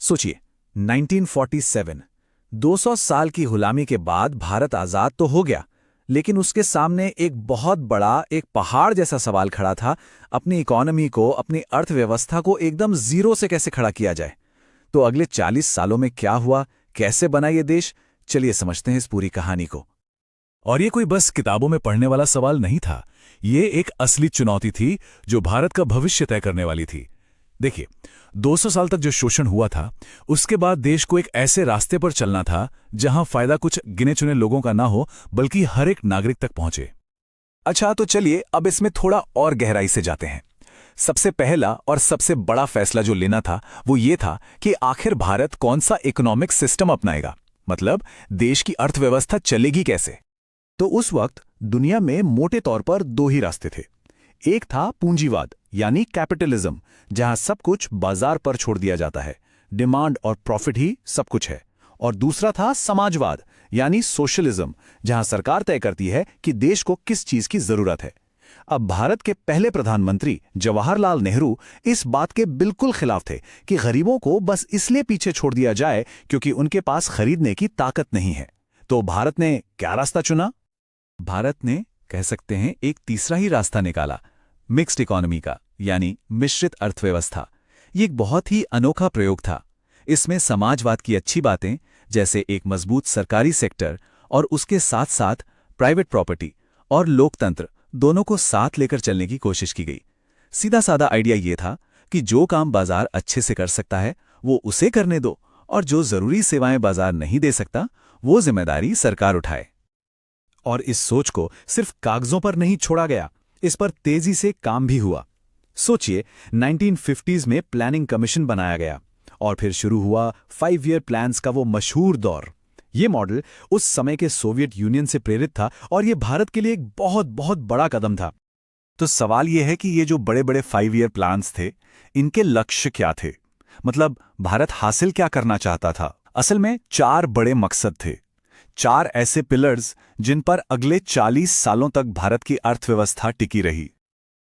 सोचिए, 1947, 200 साल की गुलामी के बाद भारत आजाद तो हो गया, लेकिन उसके सामने एक बहुत बड़ा, एक पहाड़ जैसा सवाल खड़ा था। अपनी इकोनॉमी को, अपनी अर्थव्यवस्था को एकदम जीरो से कैसे खड़ा किया जाए। तो अगले 40 सालों में क्या हुआ, कैसे बना ये देश, चलिए समझते हैं इस पूरी कहानी को। और ये कोई बस किताबों में पढ़ने वाला सवाल नहीं था। ये एक असली चुनौती थी जो भारत का भविष्य तय करने वाली थी। देखिए, 200 साल तक जो शोषण हुआ था, उसके बाद देश को एक ऐसे रास्ते पर चलना था जहां फायदा कुछ गिने चुने लोगों का ना हो, बल्कि हर एक नागरिक तक पहुंचे। अच्छा, तो चलिए अब इसमें थोड़ा और गहराई से जाते हैं। सबसे पहला और सबसे बड़ा फैसला जो लेना था वो ये था कि आखिर भारत कौन सा इकोनॉमिक सिस्टम अपनाएगा, मतलब देश की अर्थव्यवस्था चलेगी कैसे। तो उस वक्त दुनिया में मोटे तौर पर दो ही रास्ते थे। एक था पूंजीवाद यानी कैपिटलिज्म, जहां सब कुछ बाजार पर छोड़ दिया जाता है, डिमांड और प्रॉफिट ही सब कुछ है। और दूसरा था समाजवाद यानी सोशलिज्म, जहां सरकार तय करती है कि देश को किस चीज की जरूरत है। अब भारत के पहले प्रधानमंत्री जवाहरलाल नेहरू इस बात के बिल्कुल खिलाफ थे कि गरीबों को बस इसलिए पीछे छोड़ दिया जाए क्योंकि उनके पास खरीदने की ताकत नहीं है। तो भारत ने क्या रास्ता चुना? भारत ने, कह सकते हैं, एक तीसरा ही रास्ता निकाला, मिक्स्ड इकोनॉमी का, यानी मिश्रित अर्थव्यवस्था। ये एक बहुत ही अनोखा प्रयोग था। इसमें समाजवाद की अच्छी बातें, जैसे एक मजबूत सरकारी सेक्टर और उसके साथ साथ प्राइवेट प्रॉपर्टी और लोकतंत्र, दोनों को साथ लेकर चलने की कोशिश की गई। सीधा साधा आइडिया ये था कि जो काम बाजार अच्छे से कर सकता है वो उसे करने दो, और जो जरूरी सेवाएं बाजार नहीं दे सकता वो जिम्मेदारी सरकार उठाए। और इस सोच को सिर्फ कागजों पर नहीं छोड़ा गया, इस पर तेजी से काम भी हुआ। सोचिए, 1950s में प्लानिंग कमीशन बनाया गया और फिर शुरू हुआ 5 ईयर प्लान्स का वो मशहूर दौर। ये मॉडल उस समय के सोवियत यूनियन से प्रेरित था और ये भारत के लिए एक बहुत बहुत बड़ा कदम था। तो सवाल ये है कि ये जो बड़े बड़े 5 ईयर प्लान्स थे, इनके लक्ष्य क्या थे, मतलब भारत हासिल क्या करना चाहता था। असल में 4 बड़े मकसद थे, 4 ऐसे पिलर्स जिन पर अगले 40 सालों तक भारत की अर्थव्यवस्था टिकी रही।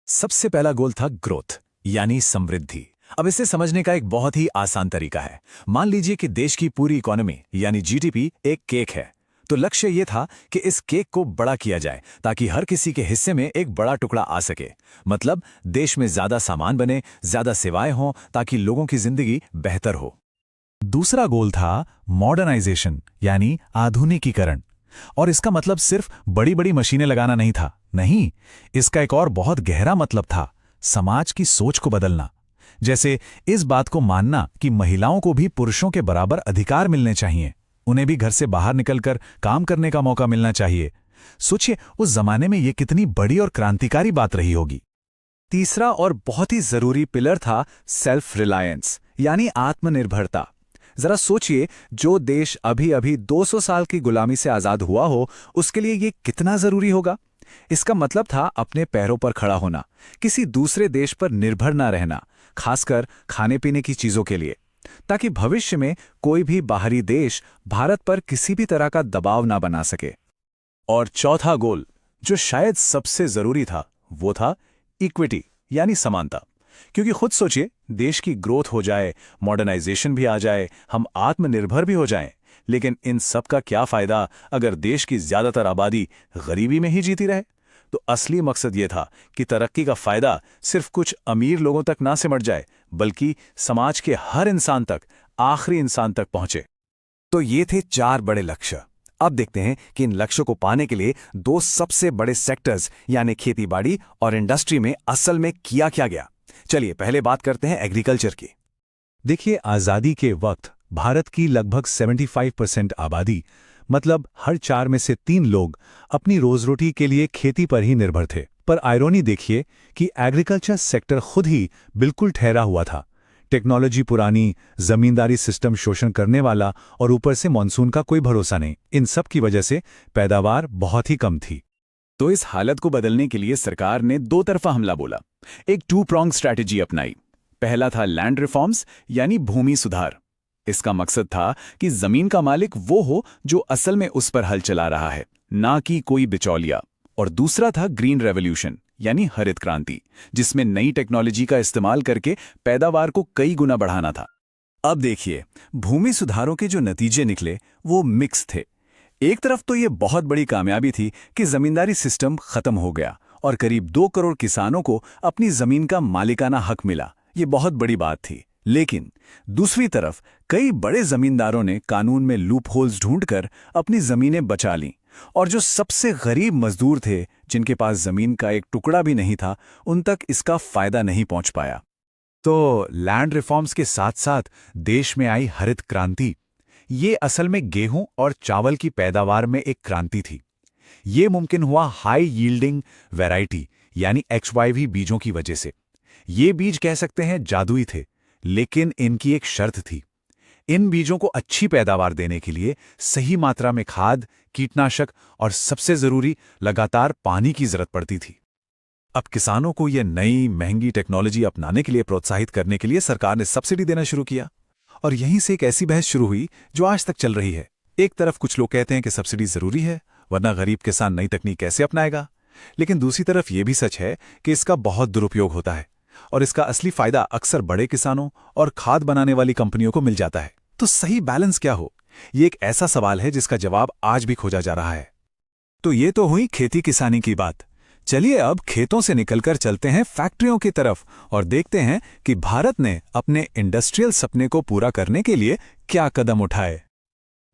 सबसे पहला गोल था ग्रोथ यानी समृद्धि। अब इसे समझने का एक बहुत ही आसान तरीका है। मान लीजिए कि देश की पूरी इकोनॉमी यानी जीडीपी एक केक है, तो लक्ष्य यह था कि इस केक को बड़ा किया जाए ताकि हर किसी के हिस्से में एक बड़ा टुकड़ा आ सके। मतलब देश में ज्यादा सामान बने, ज्यादा सेवाएं हों, ताकि लोगों की जिंदगी बेहतर हो। दूसरा गोल था मॉडर्नाइजेशन यानी आधुनिकीकरण। और इसका मतलब सिर्फ बड़ी बड़ी मशीनें लगाना नहीं था, नहीं, इसका एक और बहुत गहरा मतलब था, समाज की सोच को बदलना। जैसे इस बात को मानना कि महिलाओं को भी पुरुषों के बराबर अधिकार मिलने चाहिए, उन्हें भी घर से बाहर निकलकर काम करने का मौका मिलना चाहिए। सोचिए, उस जमाने में यह कितनी बड़ी और क्रांतिकारी बात रही होगी। तीसरा और बहुत ही जरूरी पिलर था सेल्फ रिलायंस यानी आत्मनिर्भरता। जरा सोचिए, जो देश अभी अभी 200 साल की गुलामी से आजाद हुआ हो, उसके लिए ये कितना जरूरी होगा। इसका मतलब था अपने पैरों पर खड़ा होना, किसी दूसरे देश पर निर्भर ना रहना, खासकर खाने पीने की चीजों के लिए, ताकि भविष्य में कोई भी बाहरी देश भारत पर किसी भी तरह का दबाव ना बना सके। और चौथा गोल, जो शायद सबसे जरूरी था, वो था इक्विटी यानी समानता। क्योंकि खुद सोचिए, देश की ग्रोथ हो जाए, मॉडर्नाइजेशन भी आ जाए, हम आत्मनिर्भर भी हो जाएं, लेकिन इन सब का क्या फायदा अगर देश की ज्यादातर आबादी गरीबी में ही जीती रहे। तो असली मकसद ये था कि तरक्की का फायदा सिर्फ कुछ अमीर लोगों तक ना सिमट जाए, बल्कि समाज के हर इंसान तक, आखिरी इंसान तक पहुंचे। तो ये थे 4 बड़े लक्ष्य। अब देखते हैं कि इन लक्ष्यों को पाने के लिए 2 सबसे बड़े सेक्टर्स यानी खेतीबाड़ी और इंडस्ट्री में असल में किया क्या गया। चलिए पहले बात करते हैं एग्रीकल्चर की। देखिए, आजादी के वक्त भारत की लगभग 75% आबादी, मतलब हर 4 में से 3 लोग, अपनी रोजी-रोटी के लिए खेती पर ही निर्भर थे। पर आयरनी देखिए कि एग्रीकल्चर सेक्टर खुद ही बिल्कुल ठहरा हुआ था। टेक्नोलॉजी पुरानी, जमींदारी सिस्टम शोषण करने वाला, और ऊपर से मॉनसून का कोई भरोसा नहीं। इन सब की वजह से पैदावार बहुत ही कम थी। तो इस हालत को बदलने के लिए सरकार ने 2 तरफा हमला बोला, एक 2 pronged स्ट्रैटेजी अपनाई। पहला था लैंड रिफॉर्म्स यानी भूमि सुधार। इसका मकसद था कि जमीन का मालिक वो हो जो असल में उस पर हल चला रहा है, ना कि कोई बिचौलिया। और दूसरा था ग्रीन रेवोल्यूशन यानी हरित क्रांति, जिसमें नई टेक्नोलॉजी का इस्तेमाल करके पैदावार को कई गुना बढ़ाना था। अब देखिए, भूमि सुधारों के जो नतीजे निकले वो मिक्स थे। एक तरफ तो ये बहुत बड़ी कामयाबी थी कि जमींदारी सिस्टम खत्म हो गया और करीब 2 करोड़ किसानों को अपनी जमीन का मालिकाना हक मिला। ये बहुत बड़ी बात थी। लेकिन दूसरी तरफ कई बड़े जमींदारों ने कानून में लूप होल्स ढूंढकर अपनी जमीनें बचा लीं, और जो सबसे गरीब मजदूर थे, जिनके पास जमीन का एक टुकड़ा भी नहीं था, उन तक इसका फायदा नहीं पहुंच पाया। तो लैंड रिफॉर्म्स के साथ साथ देश में आई हरित क्रांति, ये असल में गेहूं और चावल की पैदावार में एक क्रांति थी। ये मुमकिन हुआ हाई यील्डिंग वैरायटी यानी HYV बीजों की वजह से। ये बीज कह सकते हैं जादुई थे, लेकिन इनकी एक शर्त थी। इन बीजों को अच्छी पैदावार देने के लिए सही मात्रा में खाद, कीटनाशक और सबसे जरूरी लगातार पानी की जरूरत पड़ती थी। अब किसानों को यह नई महंगी टेक्नोलॉजी अपनाने के लिए प्रोत्साहित करने के लिए सरकार ने सब्सिडी देना शुरू किया, और यहीं से एक ऐसी बहस शुरू हुई जो आज तक चल रही है। एक तरफ कुछ लोग कहते हैं कि सब्सिडी जरूरी है, वरना गरीब किसान नई तकनीक कैसे अपनाएगा, लेकिन दूसरी तरफ यह भी सच है कि इसका बहुत दुरुपयोग होता है और इसका असली फायदा अक्सर बड़े किसानों और खाद बनाने वाली कंपनियों को मिल जाता है। तो सही बैलेंस क्या हो, ये एक ऐसा सवाल है जिसका जवाब आज भी खोजा जा रहा है। तो ये तो हुई खेती किसानी की बात। चलिए अब खेतों से निकलकर चलते हैं फैक्ट्रियों की तरफ और देखते हैं कि भारत ने अपने इंडस्ट्रियल सपने को पूरा करने के लिए क्या कदम उठाए।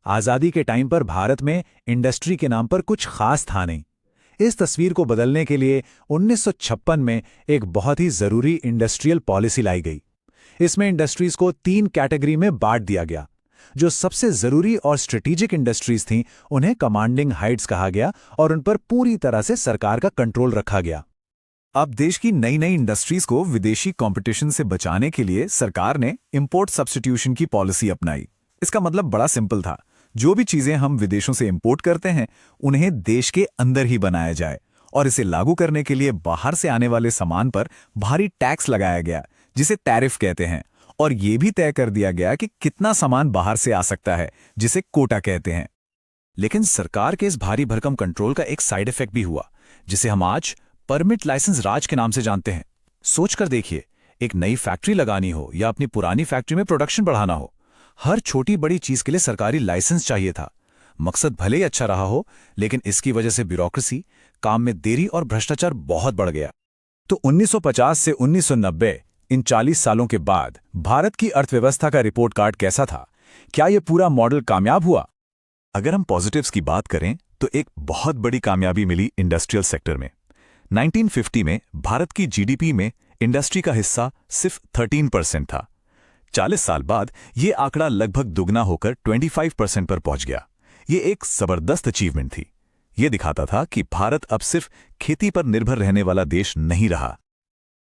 आजादी के टाइम पर भारत में इंडस्ट्री के नाम पर कुछ खास था नहीं। इस तस्वीर को बदलने के लिए 1956 में एक बहुत ही जरूरी इंडस्ट्रियल पॉलिसी लाई गई। इसमें इंडस्ट्रीज को 3 कैटेगरी में बांट दिया गया। जो सबसे जरूरी और स्ट्रेटेजिक इंडस्ट्रीज थीं, उन्हें कमांडिंग हाइट्स कहा गया और उन पर पूरी तरह से सरकार का कंट्रोल रखा गया। अब देश की नई नई इंडस्ट्रीज को विदेशी कंपटीशन से बचाने के लिए सरकार ने इंपोर्ट सब्स्टिट्यूशन की पॉलिसी अपनाई। इसका मतलब बड़ा सिंपल था, जो भी चीजें हम विदेशों से इंपोर्ट करते हैं उन्हें देश के अंदर ही बनाया जाए, और इसे लागू करने के लिए बाहर से आने वाले सामान पर भारी टैक्स लगाया गया, जिसे टैरिफ कहते हैं। और यह भी तय कर दिया गया कि कितना सामान बाहर से आ सकता है, जिसे कोटा कहते हैं। लेकिन सरकार के इस भारी भरकम कंट्रोल का एक साइड इफेक्ट भी हुआ, जिसे हम आज परमिट लाइसेंस राज के नाम से जानते हैं। सोचकर देखिए, एक नई फैक्ट्री लगानी हो या अपनी पुरानी फैक्ट्री में प्रोडक्शन बढ़ाना हो, हर छोटी बड़ी चीज के लिए सरकारी लाइसेंस चाहिए था। मकसद भले ही अच्छा रहा हो, लेकिन इसकी वजह से ब्यूरोक्रेसी, काम में देरी और भ्रष्टाचार बहुत बढ़ गया। तो 1950 से 1990, इन 40 सालों के बाद भारत की अर्थव्यवस्था का रिपोर्ट कार्ड कैसा था? क्या यह पूरा मॉडल कामयाब हुआ? अगर हम पॉजिटिव्स की बात करें तो एक बहुत बड़ी कामयाबी मिली इंडस्ट्रियल सेक्टर में। 1950 में भारत की जीडीपी में इंडस्ट्री का हिस्सा सिर्फ 13% था। 40 साल बाद यह आंकड़ा लगभग दुगना होकर 25% पर पहुंच गया। यह एक जबरदस्त अचीवमेंट थी। यह दिखाता था कि भारत अब सिर्फ खेती पर निर्भर रहने वाला देश नहीं रहा।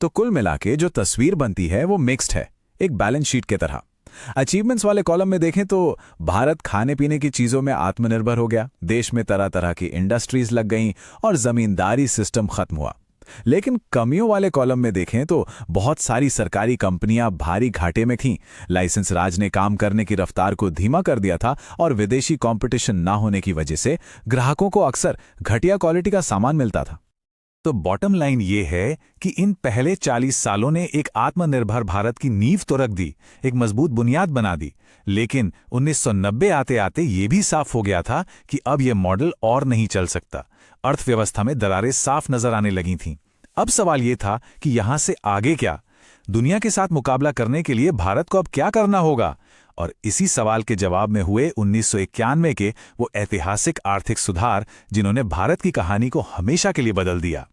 तो कुल मिलाके जो तस्वीर बनती है वो मिक्स्ड है, एक बैलेंस शीट के तरह। अचीवमेंट्स वाले कॉलम में देखें तो भारत खाने पीने की चीजों में आत्मनिर्भर हो गया, देश में तरह तरह की इंडस्ट्रीज लग गईं और जमींदारी सिस्टम खत्म हुआ। लेकिन कमियों वाले कॉलम में देखें तो बहुत सारी सरकारी कंपनियां भारी घाटे में थीं, लाइसेंस राज ने काम करने की रफ्तार को धीमा कर दिया था और विदेशी कंपटीशन ना होने की वजह से ग्राहकों को अक्सर घटिया क्वालिटी का सामान मिलता था। तो बॉटम लाइन ये है कि इन पहले 40 सालों ने एक आत्मनिर्भर भारत की नींव तो रख दी, एक मजबूत बुनियाद बना दी। लेकिन 1990 आते आते ये भी साफ हो गया था कि अब यह मॉडल और नहीं चल सकता। अर्थव्यवस्था में दरारें साफ नजर आने लगी थीं। अब सवाल यह था कि यहां से आगे क्या? दुनिया के साथ मुकाबला करने के लिए भारत को अब क्या करना होगा? और इसी सवाल के जवाब में हुए 1991 के वो ऐतिहासिक आर्थिक सुधार, जिन्होंने भारत की कहानी को हमेशा के लिए बदल दिया।